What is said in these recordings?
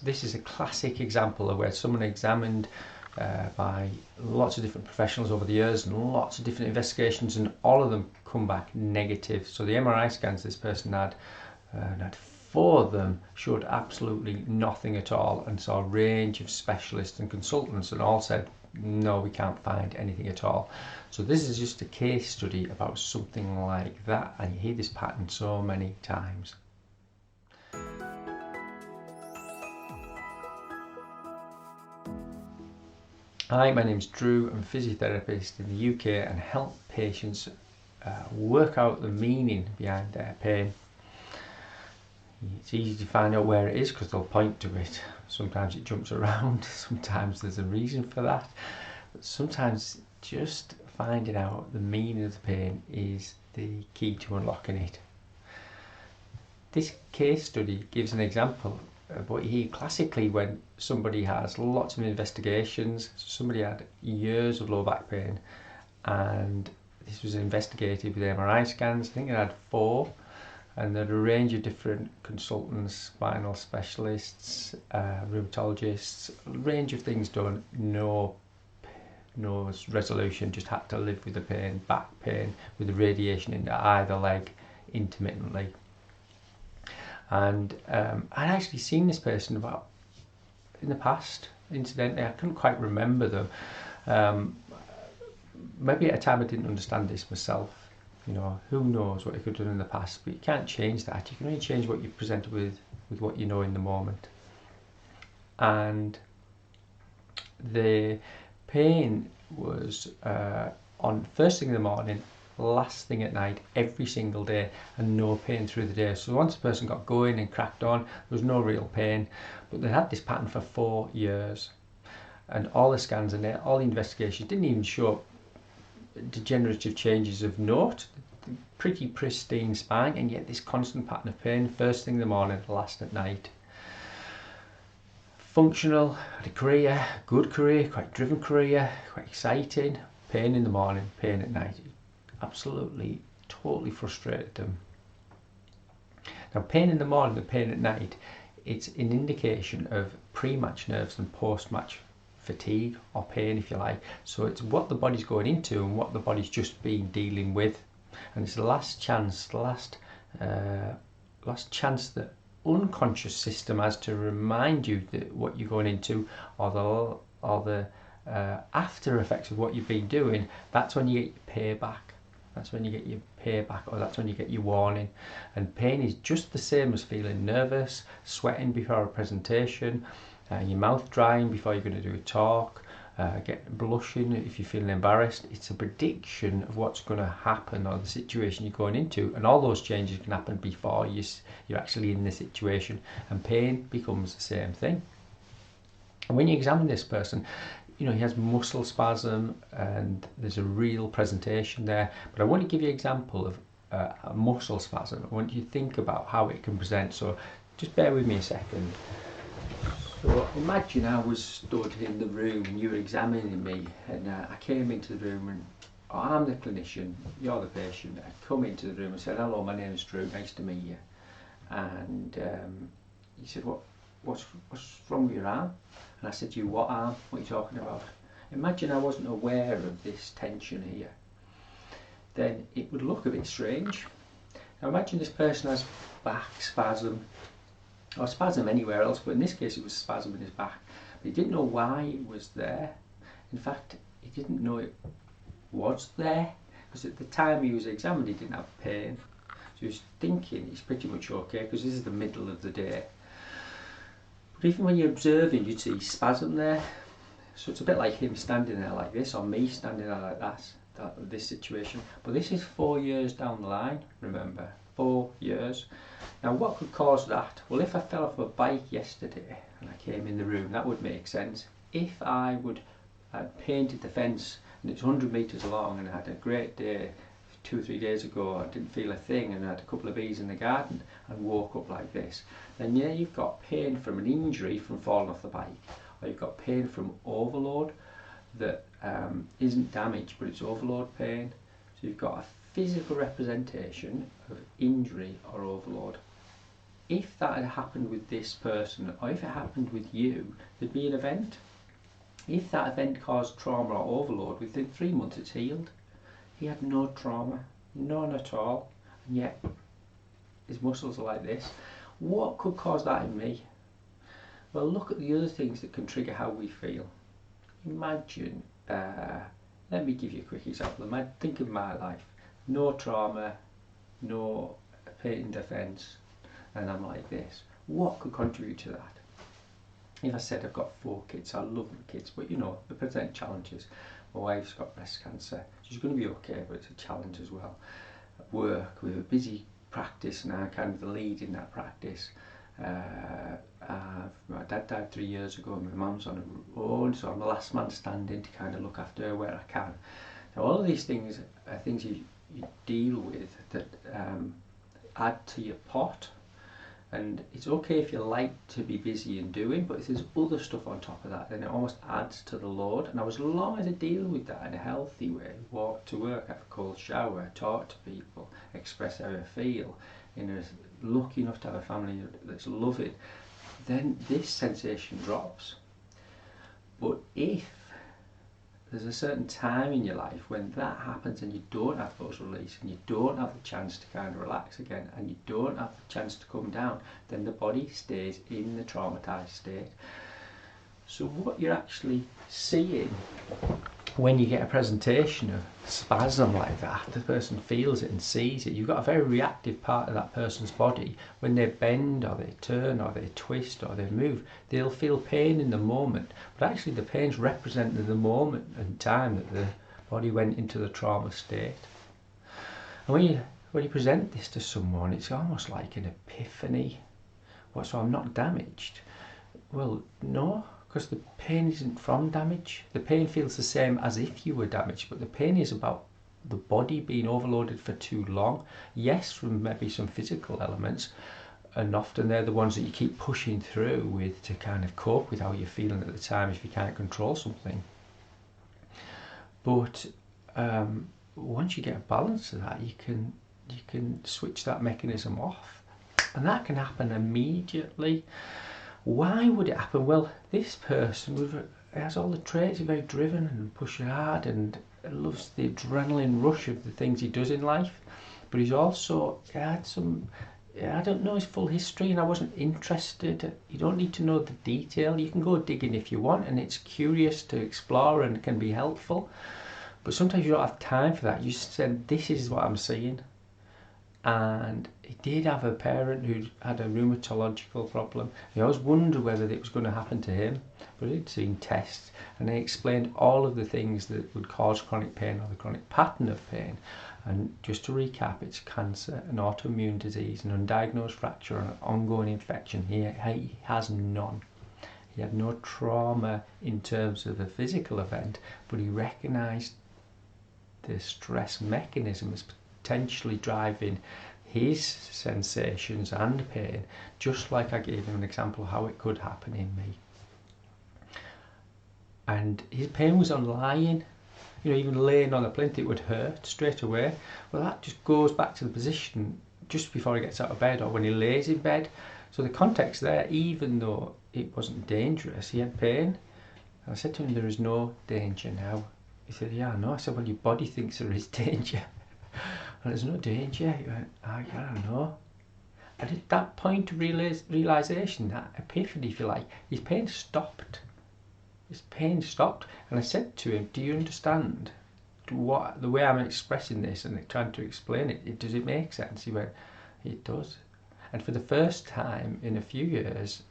this is a classic example of where someone examined by lots of different professionals over the years and lots of different investigations, and all of them come back negative. So the MRI scans this person had 4 of them showed absolutely nothing at all, and saw a range of specialists and consultants, and all said, no, we can't find anything at all. So this is just a case study about something like that, and you hear this pattern so many times. Hi, my name's Drew. I'm a physiotherapist in the UK and help patients work out the meaning behind their pain. It's easy to find out where it is because they'll point to it. Sometimes it jumps around, sometimes there's a reason for that, but sometimes just finding out the meaning of the pain is the key to unlocking it. This case study gives an example of what you hear classically when somebody has lots of investigations. Somebody had years of low back pain, and this was investigated with MRI scans. I think it had 4, and there had a range of different consultants, spinal specialists, rheumatologists, a range of things done. No resolution, just had to live with the pain, back pain, with the radiation into either leg intermittently. And I'd actually seen this person about in the past. Incidentally, I couldn't quite remember them. Maybe at a time I didn't understand this myself. You know, who knows what you could have done in the past, but you can't change that. You can only change what you're presented with what you know in the moment. And the pain was on first thing in the morning, last thing at night, every single day, and no pain through the day. So once the person got going and cracked on, there was no real pain, but they had this pattern for 4 years, and all the scans and all the investigations didn't even show degenerative changes of note. Pretty pristine spine, and yet this constant pattern of pain, first thing in the morning, last at night. Functional, had a career, good career, quite driven career, quite exciting. Pain in the morning, pain at night. Absolutely, totally frustrated them. Now, pain in the morning and pain at night, it's an indication of pre-match nerves and post-match fatigue, or pain if you like. So it's what the body's going into and what the body's just been dealing with, and it's the last chance, last chance that unconscious system has to remind you that what you're going into, or the after effects of what you've been doing. That's when you get your payback. That's when you get your payback, or that's when you get your warning. And pain is just the same as feeling nervous, sweating before a presentation, your mouth drying before you're going to do a talk, blushing if you're feeling embarrassed. It's a prediction of what's going to happen, or the situation you're going into, and all those changes can happen before you're actually in the situation, and pain becomes the same thing. And when you examine this person, you know, he has muscle spasm and there's a real presentation there, but I want to give you an example of a muscle spasm. I want you to think about how it can present, so just bear with me a second. So imagine I was stood in the room and you were examining me, and I came into the room, and I'm the clinician, you're the patient. I come into the room and said, hello, my name is Drew, nice to meet you. And you said, what's wrong with your arm? And I said to you, what arm? What are you talking about? Imagine I wasn't aware of this tension here. Then it would look a bit strange. Now imagine this person has back spasm, or spasm anywhere else, but in this case it was spasm in his back. But he didn't know why it was there. In fact, he didn't know it was there, because at the time he was examined he didn't have pain. So he was thinking he's pretty much okay, because this is the middle of the day. But even when you're observing, you'd see spasm there. So it's a bit like him standing there like this, or me standing there like that, this situation. But this is 4 years down the line, remember, 4 years. Now what could cause that? Well, if I fell off a bike yesterday and I came in the room, that would make sense. If I had painted the fence and it's 100 metres long, and I had a great day 2 or 3 days ago, I didn't feel a thing, and I had a couple of bees in the garden and woke up like this, then yeah, you've got pain from an injury from falling off the bike, or you've got pain from overload that isn't damage, but it's overload pain. So you've got a physical representation of injury or overload. if that had happened with this person, or if it happened with you, there'd be an event. If that event caused trauma or overload, within 3 months it's healed. He had no trauma, none at all, and yet his muscles are like this. What could cause that in me? Well, look at the other things that can trigger how we feel. Imagine, let me give you a quick example. Think of my life. No trauma, no pain defence, and I'm like this. What could contribute to that? If I said I've got 4 kids, I love my kids, but you know, they present challenges. My wife's got breast cancer. She's going to be okay, but it's a challenge as well. At work, we have a busy practice, and I'm kind of the lead in that practice. My dad died 3 years ago, and my mum's on her own, so I'm the last man standing to kind of look after her where I can. So all of these things are things you deal with that add to your pot. And it's okay if you like to be busy and doing, but if there's other stuff on top of that, then it almost adds to the load. And as long as I deal with that in a healthy way, walk to work, have a cold shower, talk to people, express how I feel, lucky enough to have a family that's loving, then this sensation drops. But if there's a certain time in your life when that happens and you don't have those release, and you don't have the chance to kind of relax again, and you don't have the chance to come down, then the body stays in the traumatized state. So what you're actually seeing when you get a presentation of spasm like that, the person feels it and sees it. You've got a very reactive part of that person's body. When they bend or they turn or they twist or they move, they'll feel pain in the moment, but actually the pain's representing the moment and time that the body went into the trauma state. And when you present this to someone, it's almost like an epiphany. What, so I'm not damaged? Well, no, because the pain isn't from damage. The pain feels the same as if you were damaged, but the pain is about the body being overloaded for too long. Yes, from maybe some physical elements, and often they're the ones that you keep pushing through with to kind of cope with how you're feeling at the time if you can't control something. But once you get a balance of that, you can switch that mechanism off, and that can happen immediately. Why would it happen? Well, this person has all the traits, he's very driven and pushes hard and loves the adrenaline rush of the things he does in life, but he's also had some, I don't know his full history, and I wasn't interested. You don't need to know the detail. You can go digging if you want, and it's curious to explore and can be helpful, but sometimes you don't have time for that. You said, this is what I'm seeing. And he did have a parent who had a rheumatological problem. He always wondered whether it was going to happen to him, but he'd seen tests, and they explained all of the things that would cause chronic pain or the chronic pattern of pain. And just to recap, it's cancer, an autoimmune disease, an undiagnosed fracture, and an ongoing infection. He has none. He had no trauma in terms of a physical event, but he recognised the stress mechanism as potentially driving his sensations and pain, just like I gave him an example of how it could happen in me. And his pain was on lying. Even laying on a plinth, it would hurt straight away. Well, that just goes back to the position just before he gets out of bed or when he lays in bed. So the context there, even though it wasn't dangerous, he had pain. And I said to him, there is no danger now. He said, yeah, I know. I said, well, your body thinks there is danger. And there's no danger. He went, I don't know. And at that point of realisation, that epiphany, if you like, his pain stopped. His pain stopped. And I said to him, do you understand the way I'm expressing this and trying to explain it? Does it make sense? He went, it does. And for the first time in a few years,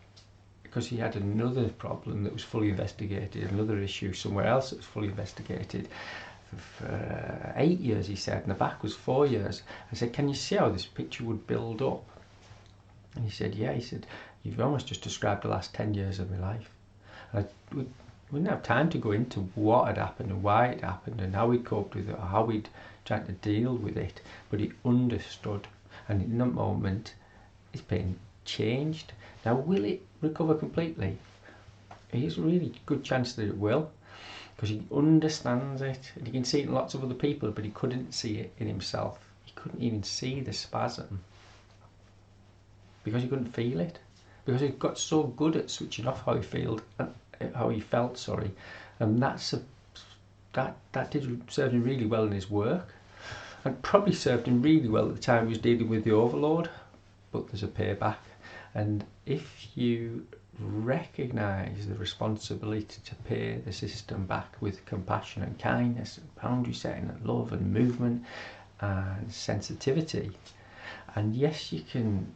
because he had another problem that was fully investigated, another issue somewhere else that was fully investigated, for 8 years, he said, and the back was 4 years. I said, can you see how this picture would build up? And he said, yeah. He said, you've almost just described the last 10 years of my life. And we didn't have time to go into what had happened and why it happened and how we'd coped with it or how we'd tried to deal with it, but he understood, and in that moment his pain changed. Now, will it recover completely? There's a really good chance that it will, because he understands it, and he can see it in lots of other people, but he couldn't see it in himself. He couldn't even see the spasm. because he couldn't feel it, because he got so good at switching off how he felt, sorry, and that did serve him really well in his work, and probably served him really well at the time he was dealing with the overload. But there's a payback, and if you recognise the responsibility to pay the system back with compassion and kindness and boundary setting and love and movement and sensitivity, and yes, you can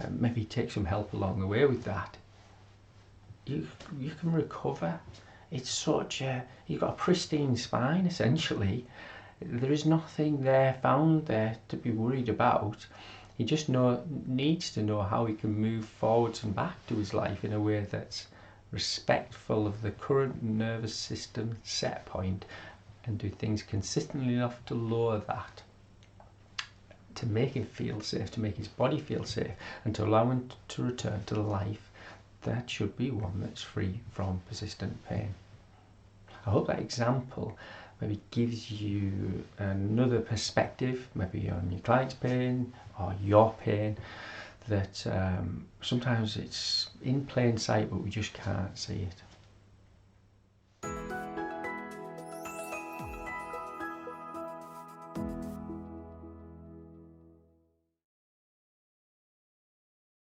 maybe take some help along the way with that, you can recover. It's you've got a pristine spine essentially. There is nothing there found there to be worried about. He just needs to know how he can move forwards and back to his life in a way that's respectful of the current nervous system set point, and do things consistently enough to lower that, to make him feel safe, to make his body feel safe, and to allow him to return to the life that should be one that's free from persistent pain. I hope that example maybe gives you another perspective, maybe on your client's pain or your pain, that sometimes it's in plain sight but we just can't see it.